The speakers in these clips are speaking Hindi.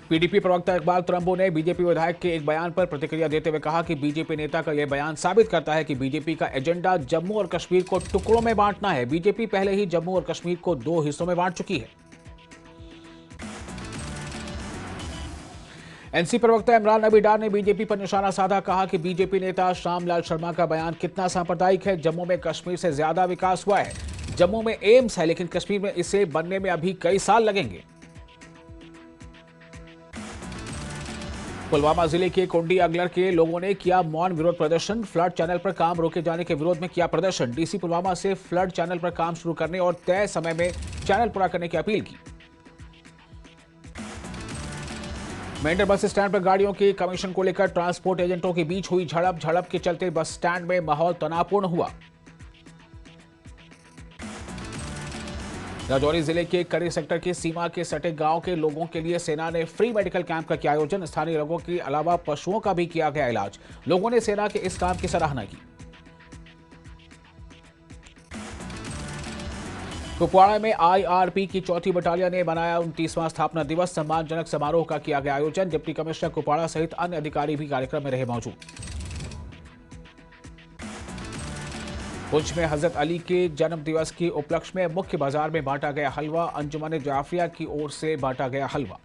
पीडीपी प्रवक्ता इकबाल तुरंबो ने बीजेपी विधायक के एक बयान पर प्रतिक्रिया देते हुए कहा कि बीजेपी नेता का यह बयान साबित करता है कि बीजेपी का एजेंडा जम्मू और कश्मीर को टुकड़ों में बांटना है। बीजेपी पहले ही जम्मू और कश्मीर को 2 हिस्सों में बांट चुकी है। एनसी प्रवक्ता इमरान नबी डार ने बीजेपी पर निशाना साधा, कहा कि बीजेपी नेता श्यामलाल शर्मा का बयान कितना सांप्रदायिक है। जम्मू में कश्मीर से ज्यादा विकास हुआ है। जम्मू में एम्स है, लेकिन कश्मीर में इसे बनने में अभी कई साल लगेंगे। पुलवामा जिले के कुंडी अगलर के लोगों ने किया मौन विरोध प्रदर्शन। फ्लड चैनल पर काम रोके जाने के विरोध में किया प्रदर्शन। डीसी पुलवामा से फ्लड चैनल पर काम शुरू करने और तय समय में चैनल पूरा करने की अपील की। मेंढर बस स्टैंड पर गाड़ियों के कमीशन को लेकर ट्रांसपोर्ट एजेंटों के बीच हुई झड़प के चलते बस स्टैंड में माहौल तनावपूर्ण हुआ। राजौरी जिले के करी सेक्टर के सीमा के सटे गांव के लोगों के लिए सेना ने फ्री मेडिकल कैंप का किया आयोजन। स्थानीय लोगों के अलावा पशुओं का भी किया गया इलाज। लोगों ने सेना के इस काम की सराहना की। कुपवाड़ा में आईआरपी की 4थी बटालियन ने मनाया 29वां स्थापना दिवस। सम्मानजनक समारोह का किया गया आयोजन। डिप्टी कमिश्नर कुपवाड़ा सहित अन्य अधिकारी भी कार्यक्रम में रहे मौजूद। पुंछ में हजरत अली के जन्म दिवस के उपलक्ष्य में मुख्य बाजार में बांटा गया हलवा। अंजुमन जाफरिया की ओर से बांटा गया हलवा।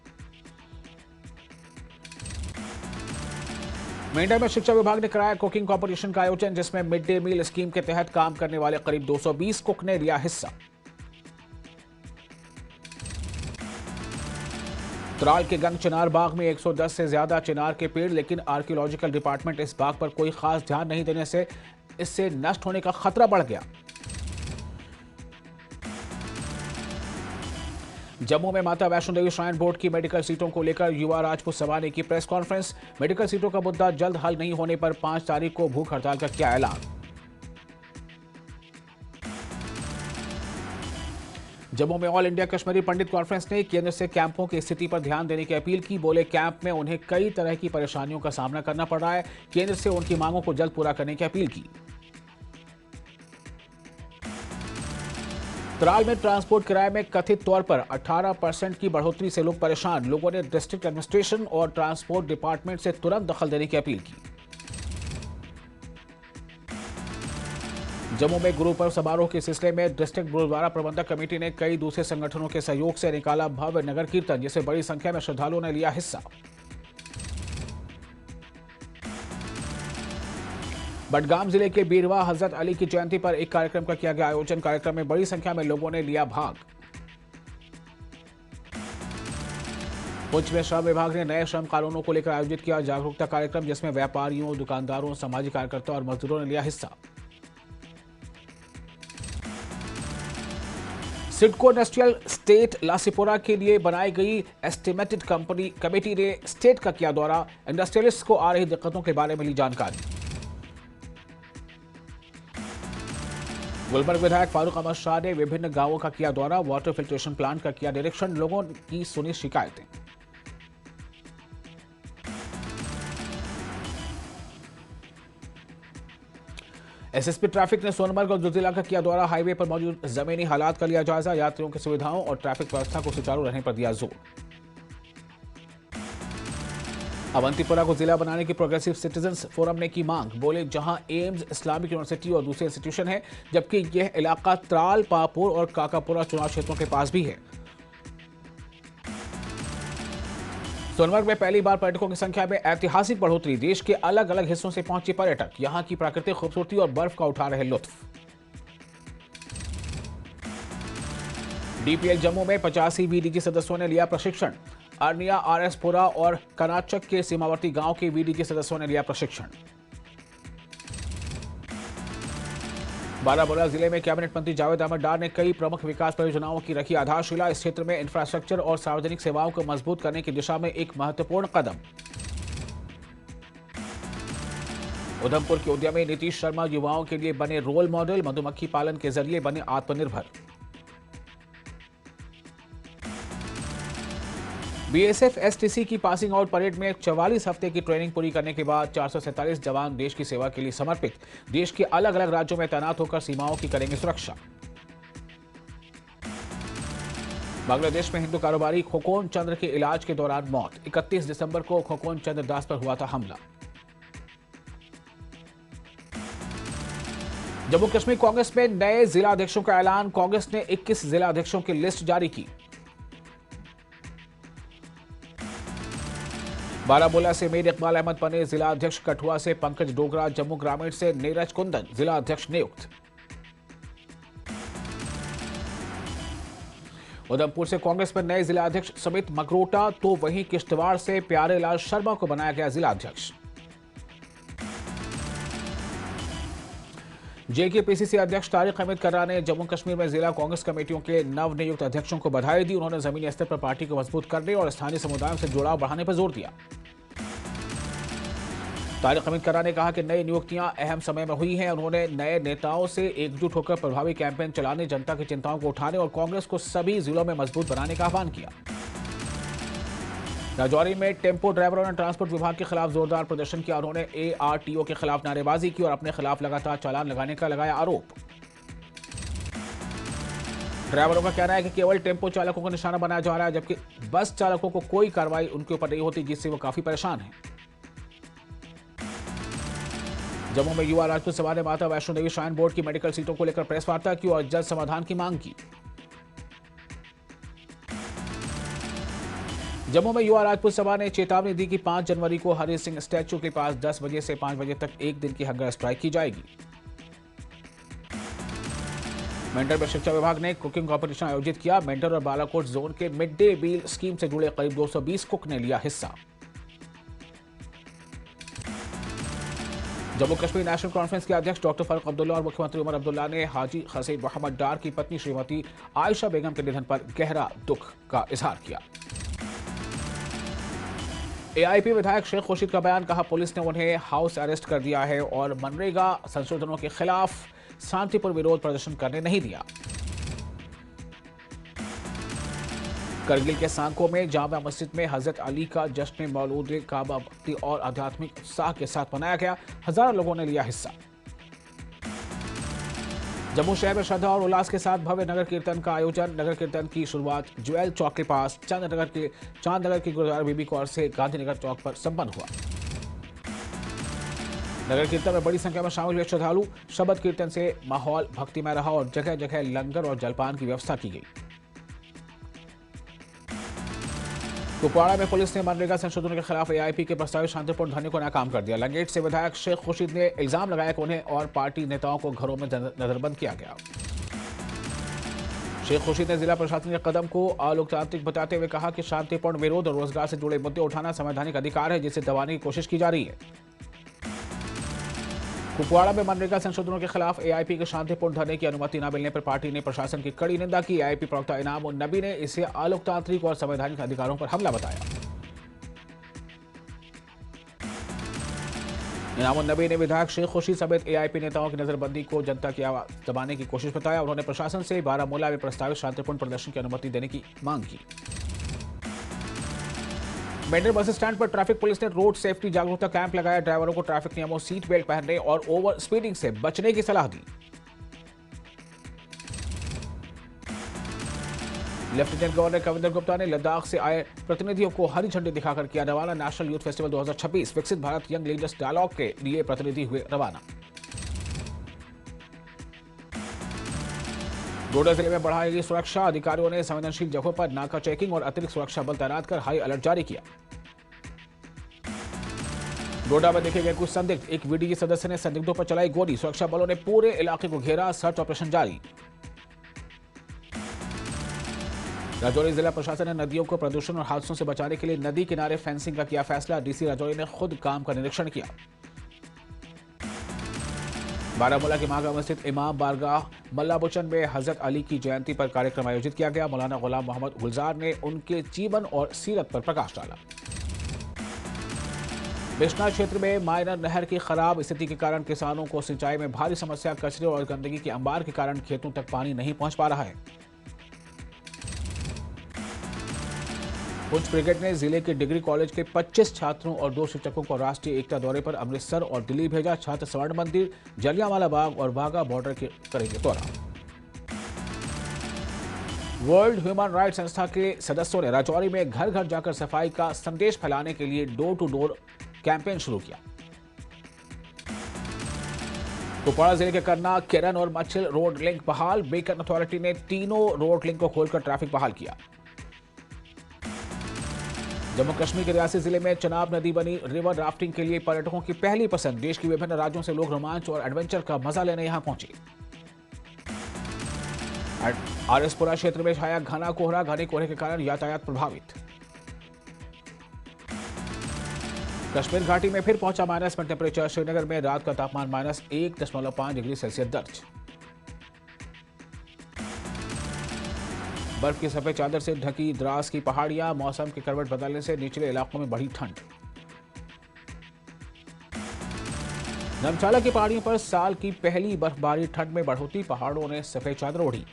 मेंढर में शिक्षा विभाग ने कराया कुकिंग कंपटीशन का आयोजन, जिसमें मिड डे मील स्कीम के तहत काम करने वाले करीब 220 कुक ने लिया हिस्सा। त्राल के गंग चिनार बाग में 110 से ज्यादा चिनार के पेड़, लेकिन आर्कियोलॉजिकल डिपार्टमेंट इस बाग पर कोई खास ध्यान नहीं देने से इससे नष्ट होने का खतरा बढ़ गया। जम्मू में माता वैष्णो देवी श्राइन बोर्ड की मेडिकल सीटों को लेकर युवा राजपूत सभा ने की प्रेस कॉन्फ्रेंस। मेडिकल सीटों का मुद्दा जल्द हल नहीं होने पर 5 तारीख को भूख हड़ताल का किया ऐलान। जम्मू में ऑल इंडिया कश्मीरी पंडित कॉन्फ्रेंस ने केंद्र से कैंपों की स्थिति पर ध्यान देने की अपील की। बोले, कैंप में उन्हें कई तरह की परेशानियों का सामना करना पड़ रहा है। केंद्र से उनकी मांगों को जल्द पूरा करने की अपील की। त्राल में ट्रांसपोर्ट किराए में कथित तौर पर 18% की बढ़ोतरी से लोग परेशान। लोगों ने डिस्ट्रिक्ट एडमिनिस्ट्रेशन और ट्रांसपोर्ट डिपार्टमेंट से तुरंत दखल देने की अपील की। जम्मू में गुरु पर्व समारोह के सिलसिले में डिस्ट्रिक्ट गुरुद्वारा प्रबंधक कमेटी ने कई दूसरे संगठनों के सहयोग से निकाला भव्य नगर कीर्तन, जिसमें बड़ी संख्या में श्रद्धालुओं ने लिया हिस्सा। बडगाम जिले के बीरवा हजरत अली की जयंती पर एक कार्यक्रम का किया गया आयोजन। कार्यक्रम में बड़ी संख्या में लोगों ने लिया भाग। पुंछ में श्रम विभाग ने नए श्रम कानूनों को लेकर आयोजित किया जागरूकता कार्यक्रम, जिसमें व्यापारियों, दुकानदारों, सामाजिक कार्यकर्ताओं और मजदूरों ने लिया हिस्सा। सिडको इंडस्ट्रियल स्टेट लासीपुरा के लिए बनाई गई एस्टिमेटेड कमेटी ने स्टेट का किया दौरा। इंडस्ट्रियलिस्ट को आ रही दिक्कतों के बारे में ली जानकारी। गुलबर्ग विधायक फारूक अहमद शाह ने विभिन्न गांवों का किया दौरा। वाटर फिल्ट्रेशन प्लांट का किया निरीक्षण। लोगों की सुनी शिकायतें। एसएसपी ट्रैफिक ने सोनमर्ग और दुधिला का किया दौरा। हाईवे पर मौजूद जमीनी हालात का लिया जायजा। यात्रियों की सुविधाओं और ट्रैफिक व्यवस्था को सुचारू रहने पर दिया जोर। अवंतीपुरा को जिला बनाने की प्रोग्रेसिव सिटीजन्स फोरम ने की मांग। बोले, जहां एम्स, इस्लामिक यूनिवर्सिटी और दूसरे इंस्टीट्यूशन है, जबकि यह इलाका त्राल, पापुर और काकापुरा चुनाव क्षेत्रों के पास भी है। सोनमर्ग में पहली बार पर्यटकों की संख्या में ऐतिहासिक बढ़ोतरी। देश के अलग अलग हिस्सों से पहुंचे पर्यटक यहां की प्राकृतिक खूबसूरती और बर्फ का उठा रहे लुत्फ। डीपीएल जम्मू में 85 वीडीजी सदस्यों ने लिया प्रशिक्षण। अरनिया, आरएसपुरा और कनाचक के सीमावर्ती गांव के वीडीजी सदस्यों ने लिया प्रशिक्षण। बारामूला जिले में कैबिनेट मंत्री जावेद अहमद डार ने कई प्रमुख विकास परियोजनाओं की रखी आधारशिला। इस क्षेत्र में इंफ्रास्ट्रक्चर और सार्वजनिक सेवाओं को मजबूत करने की दिशा में एक महत्वपूर्ण कदम। उधमपुर के उद्यमी नीतीश शर्मा युवाओं के लिए बने रोल मॉडल। मधुमक्खी पालन के जरिए बने आत्मनिर्भर। बीएसएफ एसटीसी की पासिंग आउट परेड में 44 हफ्ते की ट्रेनिंग पूरी करने के बाद 447 जवान देश की सेवा के लिए समर्पित। देश के अलग अलग राज्यों में तैनात होकर सीमाओं की करेंगे सुरक्षा। बांग्लादेश में हिंदू कारोबारी खोकोन चंद्र के इलाज के दौरान मौत। 31 दिसंबर को खोकोन चंद्र दास पर हुआ था हमला। जम्मू कश्मीर कांग्रेस में नए जिलाध्यक्षों का ऐलान। कांग्रेस ने 21 जिलाध्यक्षों की लिस्ट जारी की। बारामूला से मीर इकबाल अहमद बने जिलाध्यक्ष। कठुआ से पंकज डोगरा, जम्मू ग्रामीण से नीरज कुंदन जिलाध्यक्ष नियुक्त। उधमपुर से कांग्रेस में नए जिलाध्यक्ष समित मकरोटा, तो वहीं किश्तवाड़ से प्यारेलाल शर्मा को बनाया गया जिलाध्यक्ष। जेकेपीसीसी अध्यक्ष तारिक अहमद कर्रा ने जम्मू कश्मीर में जिला कांग्रेस कमेटियों के नवनियुक्त अध्यक्षों को बधाई दी। उन्होंने जमीनी स्तर पर पार्टी को मजबूत करने और स्थानीय समुदायों से जुड़ाव बढ़ाने पर जोर दिया। तारिक अहमद कर्रा ने कहा कि नई नियुक्तियां अहम समय में हुई हैं। उन्होंने नए नेताओं से एकजुट होकर प्रभावी कैंपेन चलाने, जनता की चिंताओं को उठाने और कांग्रेस को सभी जिलों में मजबूत बनाने का आह्वान किया। राजौरी में टेम्पो ड्राइवरों ने ट्रांसपोर्ट विभाग के खिलाफ जोरदार प्रदर्शन किया। उन्होंने एआरटीओ के खिलाफ नारेबाजी की और अपने खिलाफ लगातार चालान लगाने का लगाया आरोप। ड्राइवरों का कहना है कि केवल टेम्पो चालकों को निशाना बनाया जा रहा है, जबकि बस चालकों को कोई कार्रवाई उनके ऊपर नहीं होती, जिससे वो काफी परेशान हैं। जम्मू में युवा राजपूत सभा ने माता वैष्णो देवी श्राइन बोर्ड की मेडिकल सीटों को लेकर प्रेस वार्ता की और जल्द समाधान की मांग की। जम्मू में युवा राजपूत सभा ने चेतावनी दी कि 5 जनवरी को हरि सिंह स्टैच्यू के पास 10 बजे से 5 बजे तक एक दिन की हंगर स्ट्राइक की जाएगी। मेंटर में शिक्षा विभाग ने कुकिंग कॉम्पिटिशन आयोजित किया। मेंटर और बालाकोट जोन के मिड डे मील स्कीम से जुड़े करीब 220 कुक ने लिया हिस्सा। जम्मू कश्मीर नेशनल कॉन्फ्रेंस के अध्यक्ष डॉक्टर फारूक अब्दुल्ला और मुख्यमंत्री उमर अब्दुल्ला ने हाजी हसीन मोहम्मद डार की पत्नी श्रीमती आयशा बेगम के निधन पर गहरा दुख का इजहार किया। एआईपी विधायक शेख खुर्शीद का बयान, कहा पुलिस ने उन्हें हाउस अरेस्ट कर दिया है और मनरेगा संशोधनों के खिलाफ शांतिपूर्ण विरोध प्रदर्शन करने नहीं दिया। करगिल के सांको में जामा मस्जिद में हजरत अली का जश्न मौलूद काबा भक्ति और आध्यात्मिक उत्साह के साथ मनाया गया। हजारों लोगों ने लिया हिस्सा। जम्मू शहर में श्रद्धा और उल्लास के साथ भव्य नगर कीर्तन का आयोजन। नगर कीर्तन की शुरुआत ज्वेल चौक के पास चांदनगर के गुरुद्वारा बीबी कौर से गांधीनगर चौक पर संपन्न हुआ। नगर कीर्तन में बड़ी संख्या में शामिल हुए श्रद्धालु। शबद कीर्तन से माहौल भक्तिमय रहा और जगह जगह लंगर और जलपान की व्यवस्था की गई। कुपवाड़ा में पुलिस ने मनरेगा संशोधन के खिलाफ एआईपी के प्रस्तावित शांतिपूर्ण धरने को नाकाम कर दिया। लंगेट से विधायक शेख खुर्शीद ने इल्जाम लगाया कि उन्हें और पार्टी नेताओं को घरों में नजरबंद किया गया। शेख खुर्शीद ने जिला प्रशासन के कदम को अलोकतांत्रिक बताते हुए कहा कि शांतिपूर्ण विरोध और रोजगार से जुड़े मुद्दे उठाना संवैधानिक अधिकार है, जिसे दबाने की कोशिश की जा रही है। कुपवाड़ा में मनरेगा संशोधनों के खिलाफ एआईपी के शांतिपूर्ण धरने की अनुमति न मिलने पर पार्टी ने प्रशासन की कड़ी निंदा की। एआईपी प्रवक्ता इनाम उन नबी ने इसे अलोकतांत्रिक और संवैधानिक अधिकारों पर हमला बताया। इनाम उन नबी ने विधायक शेख खुर्शीद समेत एआईपी नेताओं की नजरबंदी को जनता की आवाज दबाने की कोशिश बताया। उन्होंने प्रशासन से बारामूला में प्रस्तावित शांतिपूर्ण प्रदर्शन की अनुमति देने की मांग की। मेंढर बस स्टैंड पर ट्रैफिक पुलिस ने रोड सेफ्टी जागरूकता कैंप लगाया। ड्राइवरों को ट्रैफिक नियमों, सीट बेल्ट पहनने और ओवर स्पीडिंग से बचने की सलाह दी। लेफ्टिनेंट गवर्नर कविंदर गुप्ता ने लद्दाख से आए प्रतिनिधियों को हरी झंडी दिखाकर किया रवाना। नेशनल यूथ फेस्टिवल 2026 विकसित भारत यंग लीडर्स डायलॉग के लिए प्रतिनिधि हुए रवाना। डोडा जिले में बढ़ाई गई सुरक्षा। अधिकारियों ने संवेदनशील जगहों पर नाका चेकिंग और अतिरिक्त सुरक्षा बल तैनात कर हाई अलर्ट जारी किया। डोडा में देखे गए कुछ संदिग्ध। एक वीडीजी सदस्य ने संदिग्धों पर चलाई गोली। सुरक्षा बलों ने पूरे इलाके को घेरा। सर्च ऑपरेशन जारी। राजौरी जिला प्रशासन ने नदियों को प्रदूषण और हादसों से बचाने के लिए नदी किनारे फेंसिंग का किया फैसला। डीसी राजौरी ने खुद काम का निरीक्षण किया। बारामूला के मागा मस्जिद इमाम बारगाह मल्लाबुचन में हजरत अली की जयंती पर कार्यक्रम आयोजित किया गया। मौलाना गुलाम मोहम्मद गुलजार ने उनके जीवन और सीरत पर प्रकाश डाला। बिश्नाह क्षेत्र में मायनर नहर की खराब स्थिति के कारण किसानों को सिंचाई में भारी समस्या। कचरे और गंदगी के अंबार के कारण खेतों तक पानी नहीं पहुंच पा रहा है। पुंछ ब्रिगेड ने जिले के डिग्री कॉलेज के 25 छात्रों और 2 शिक्षकों को राष्ट्रीय एकता दौरे पर अमृतसर और दिल्ली भेजा। छात्र स्वर्ण मंदिर, जलियांवाला बाग और वाघा बॉर्डर के करेंगे दौरा। वर्ल्ड ह्यूमन राइट्स संस्था के सदस्यों ने राजौरी में घर घर जाकर सफाई का संदेश फैलाने के लिए डोर टू डोर कैंपेन शुरू किया। कुपवाड़ा जिले के करना, केरन और मच्छिल रोड लिंक बहाल। बेकन अथॉरिटी ने तीनों रोड लिंक को खोलकर ट्रैफिक बहाल किया। जम्मू कश्मीर के रियासी जिले में चनाब नदी बनी रिवर राफ्टिंग के लिए पर्यटकों की पहली पसंद। देश की विभिन्न राज्यों से लोग रोमांच और एडवेंचर का मजा लेने यहां पहुंचे। आरएसपुरा क्षेत्र में छाया घना कोहरा, घने कोहरे के कारण यातायात प्रभावित। कश्मीर घाटी में फिर पहुंचा माइनस में टेम्परेचर। श्रीनगर में रात का तापमान -1.5 डिग्री सेल्सियस दर्ज। बर्फ की सफेद चादर से ढकी द्रास की पहाड़ियां। मौसम की करवट बदलने से निचले इलाकों में बढ़ी ठंड। धर्मशाला की पहाड़ियों पर साल की पहली बर्फबारी, ठंड में बढ़ोतरी, पहाड़ों ने सफेद चादर ओढ़ी।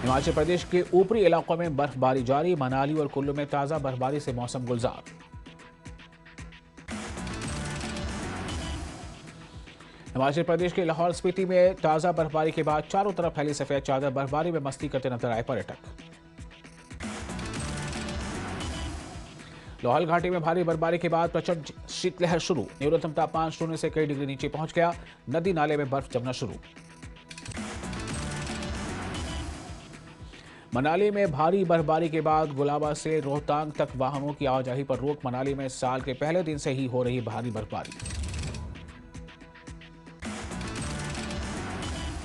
हिमाचल प्रदेश के ऊपरी इलाकों में बर्फबारी जारी। मनाली और कुल्लू में ताजा बर्फबारी से मौसम गुलजार। हिमाचल प्रदेश के लाहौल स्पीति में ताजा बर्फबारी के बाद चारों तरफ फैली सफेद चादर। बर्फबारी में मस्ती करते नजर आए पर्यटक। लाहौल घाटी में भारी बर्फबारी के बाद प्रचंड शीतलहर शुरू। न्यूनतम तापमान शून्य से कई डिग्री नीचे पहुंच गया। नदी नाले में बर्फ जमना शुरू। मनाली में भारी बर्फबारी के बाद गुलाबा से रोहतांग तक वाहनों की आवाजाही पर रोक। मनाली में साल के पहले दिन से ही हो रही भारी बर्फबारी।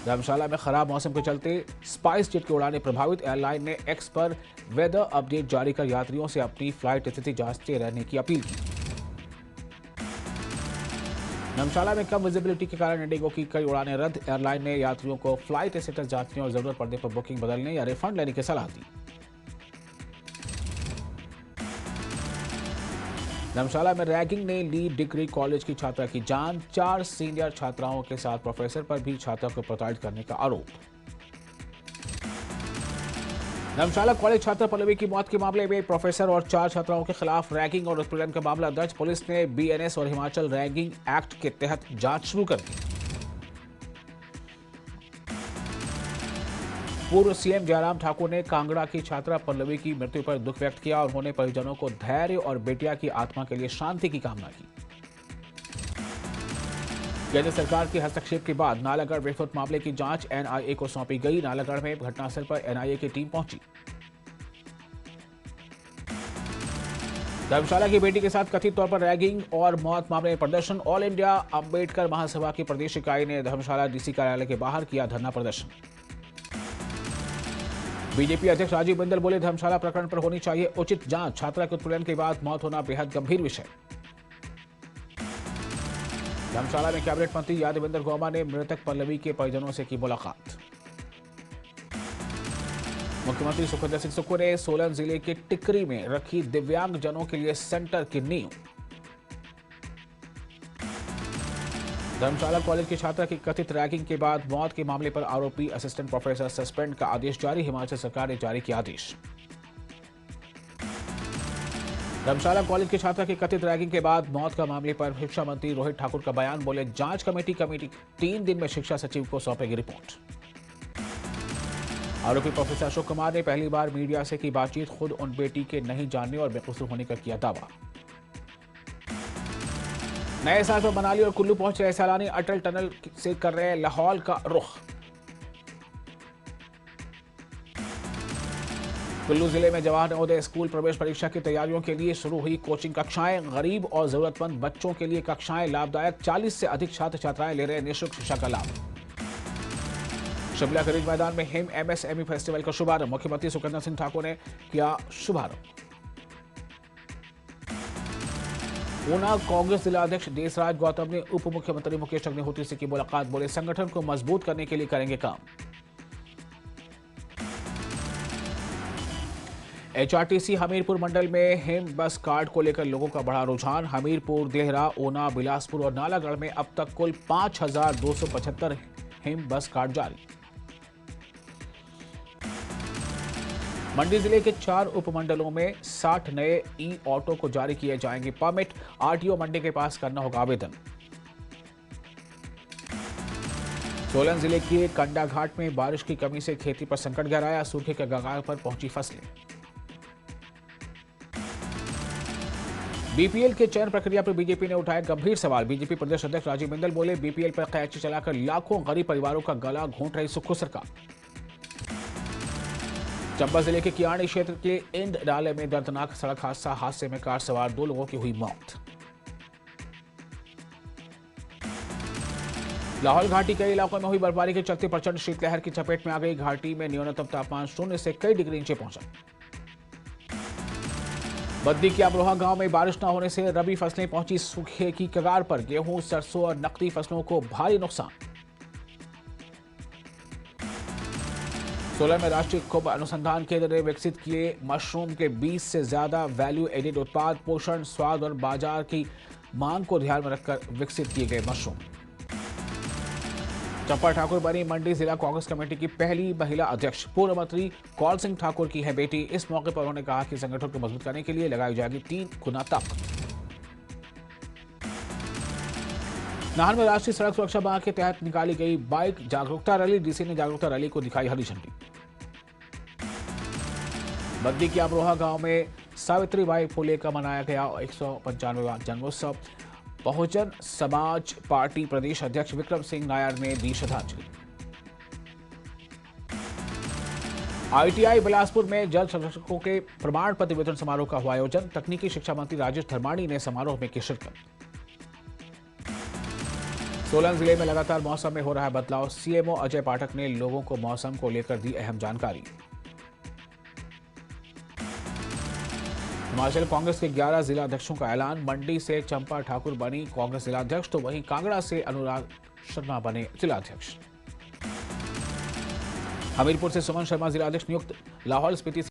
धर्मशाला में खराब मौसम के चलते स्पाइस जेट की उड़ानें प्रभावित। एयरलाइन ने एक्स पर वेदर अपडेट जारी कर यात्रियों से अपनी फ्लाइट स्थिति जांचते रहने की अपील की। धर्मशाला में कम विजिबिलिटी के कारण इंडिगो की कई उड़ानें रद्द। एयरलाइन ने यात्रियों को फ्लाइट स्टेटस जांचने और जरूरत पड़ने पर बुकिंग बदलने या रिफंड लेने की सलाह दी। धर्मशाला में रैगिंग ने ली डिग्री कॉलेज की छात्रा की जान। 4 सीनियर छात्राओं के साथ प्रोफेसर पर भी छात्रा को प्रताड़ित करने का आरोप। धर्मशाला कॉलेज छात्रा पल्लवी की मौत के मामले में प्रोफेसर और 4 छात्राओं के खिलाफ रैगिंग और उत्पीड़न का मामला दर्ज। पुलिस ने बीएनएस और हिमाचल रैगिंग एक्ट के तहत जांच शुरू कर दी। पूर्व सीएम जयराम ठाकुर ने कांगड़ा की छात्रा पल्लवी की मृत्यु पर दुख व्यक्त किया। उन्होंने परिजनों को धैर्य और बेटिया की आत्मा के लिए शांति की कामना की। केंद्र सरकार के हस्तक्षेप के बाद नालागढ़ विस्फोट मामले की जांच एनआईए को सौंपी गई। नालागढ़ में घटनास्थल पर एनआईए की टीम पहुंची। धर्मशाला की बेटी के साथ कथित तौर पर रैगिंग और मौत मामले में प्रदर्शन। ऑल इंडिया अंबेडकर महासभा की प्रदेश इकाई ने धर्मशाला डीसी कार्यालय के बाहर किया धरना प्रदर्शन। बीजेपी अध्यक्ष राजीव बिंदल बोले, धर्मशाला प्रकरण पर होनी चाहिए उचित जांच। छात्रा के उत्पीड़न के बाद मौत होना बेहद गंभीर विषय। धर्मशाला में कैबिनेट मंत्री यादवेंद्र गौबा ने मृतक पल्लवी के परिजनों से की मुलाकात। मुख्यमंत्री सुखविंदर सिंह सुक्खू ने सोलन जिले के टिकरी में रखी दिव्यांग जनों के लिए सेंटर की नींव। धर्मशाला कॉलेज की छात्रा की कथित रैगिंग के बाद मौत के मामले पर आरोपी असिस्टेंट प्रोफेसर सस्पेंड का आदेश जारी। हिमाचल सरकार ने जारी किया आदेश। धर्मशाला कॉलेज की छात्रा की कथित रैगिंग के बाद मौत का मामले पर शिक्षा मंत्री रोहित ठाकुर का बयान। बोले, जांच कमेटी 3 दिन में शिक्षा सचिव को सौंपेगी रिपोर्ट। आरोपी प्रोफेसर अशोक कुमार ने पहली बार मीडिया से की बातचीत। खुद उन बेटी के नहीं जानने और बेकसूर होने का किया दावा। नए साल पर मनाली और कुल्लू पहुंच रहे सैलानी अटल टनल से कर रहे लाहौल का रुख। कुल्लू जिले में जवाहर नवोदय स्कूल प्रवेश परीक्षा की तैयारियों के लिए शुरू हुई कोचिंग कक्षाएं। गरीब और जरूरतमंद बच्चों के लिए कक्षाएं लाभदायक। 40 से अधिक छात्र छात्राएं ले रहे निःशुल्क शिक्षा का लाभ। शिमला के रिज मैदान में हिम एमएसएमई फेस्टिवल का शुभारंभ। मुख्यमंत्री सुखविंदर सिंह ठाकुर ने किया शुभारंभ। ऊना कांग्रेस जिला अध्यक्ष देसराज गौतम ने उप मुख्यमंत्री मुकेश अग्निहोत्री से की मुलाकात। बोले, संगठन को मजबूत करने के लिए करेंगे काम। एचआरटीसी हमीरपुर मंडल में हिम बस कार्ड को लेकर लोगों का बड़ा रुझान। हमीरपुर, देहरा, ऊना, बिलासपुर और नालागढ़ में अब तक कुल 5275 हिम बस कार्ड जारी। मंडी जिले के 4 उपमंडलों में 60 नए ई ऑटो को जारी किए जाएंगे परमिट। आरटीओ मंडी के पास करना होगा आवेदन। सोलन जिले के कंडा घाट में बारिश की कमी से खेती पर संकट गहराया, सूखे के कगार पर पहुंची फसलें। बीपीएल के चयन प्रक्रिया पर बीजेपी ने उठाया गंभीर सवाल। बीजेपी प्रदेश अध्यक्ष राजीव बिंदल बोले, बीपीएल पर कैची चलाकर लाखों गरीब परिवारों का गला घोंट रही सुक्खू सरकार। चंबा जिले के कियाणी क्षेत्र के इंड नाले में दर्दनाक सड़क हादसे में कार सवार 2 लोगों की हुई मौत। लाहौल घाटी कई इलाकों में हुई बर्फबारी के चलते प्रचंड शीतलहर की चपेट में आ गई। घाटी में न्यूनतम तापमान 0 से कई डिग्री नीचे पहुंचा। बद्दी के अमरोहा गांव में बारिश न होने से रबी फसलें पहुंची सूखे की कगार पर। गेहूं, सरसों और नकदी फसलों को भारी नुकसान। सोलन में राष्ट्रीय कुंभ अनुसंधान केंद्र ने विकसित किए मशरूम के 20 से ज्यादा वैल्यू एडेड उत्पाद। पोषण, स्वाद और बाजार की मांग को ध्यान में रखकर विकसित किए गए मशरूम। चंपा ठाकुर बनी मंडी जिला कांग्रेस कमेटी की पहली महिला अध्यक्ष। पूर्व मंत्री कौल सिंह ठाकुर की है बेटी। इस मौके पर उन्होंने कहा कि संगठन को मजबूत करने के लिए लगाई जाएगी 3 गुना ताकत। नाहन में राष्ट्रीय सड़क सुरक्षा माह के तहत निकाली गई बाइक जागरूकता रैली। डीसी ने जागरूकता रैली को दिखाई हरी झंडी। बद्दी के अमरोहा गांव में सावित्रीबाई फुले का मनाया गया 195वां जन्मोत्सव। बहुजन समाज पार्टी प्रदेश अध्यक्ष विक्रम सिंह नायर ने दी श्रद्धांजलि। आईटीआई बिलासपुर में जल संरक्षकों के प्रमाण पत्र वितरण समारोह का हुआ आयोजन। तकनीकी शिक्षा मंत्री राजेश धर्माणी ने समारोह में की शिरकत। सोलन जिले में लगातार मौसम में हो रहा है बदलाव। सीएमओ अजय पाठक ने लोगों को मौसम को लेकर दी अहम जानकारी। हिमाचल कांग्रेस के 11 जिला अध्यक्षों का ऐलान। मंडी से चंपा ठाकुर बनी कांग्रेस जिलाध्यक्ष, तो वहीं कांगड़ा से अनुराग शर्मा बने जिलाध्यक्ष। हमीरपुर से सुमन शर्मा जिलाध्यक्ष नियुक्त। लाहौल स्पीति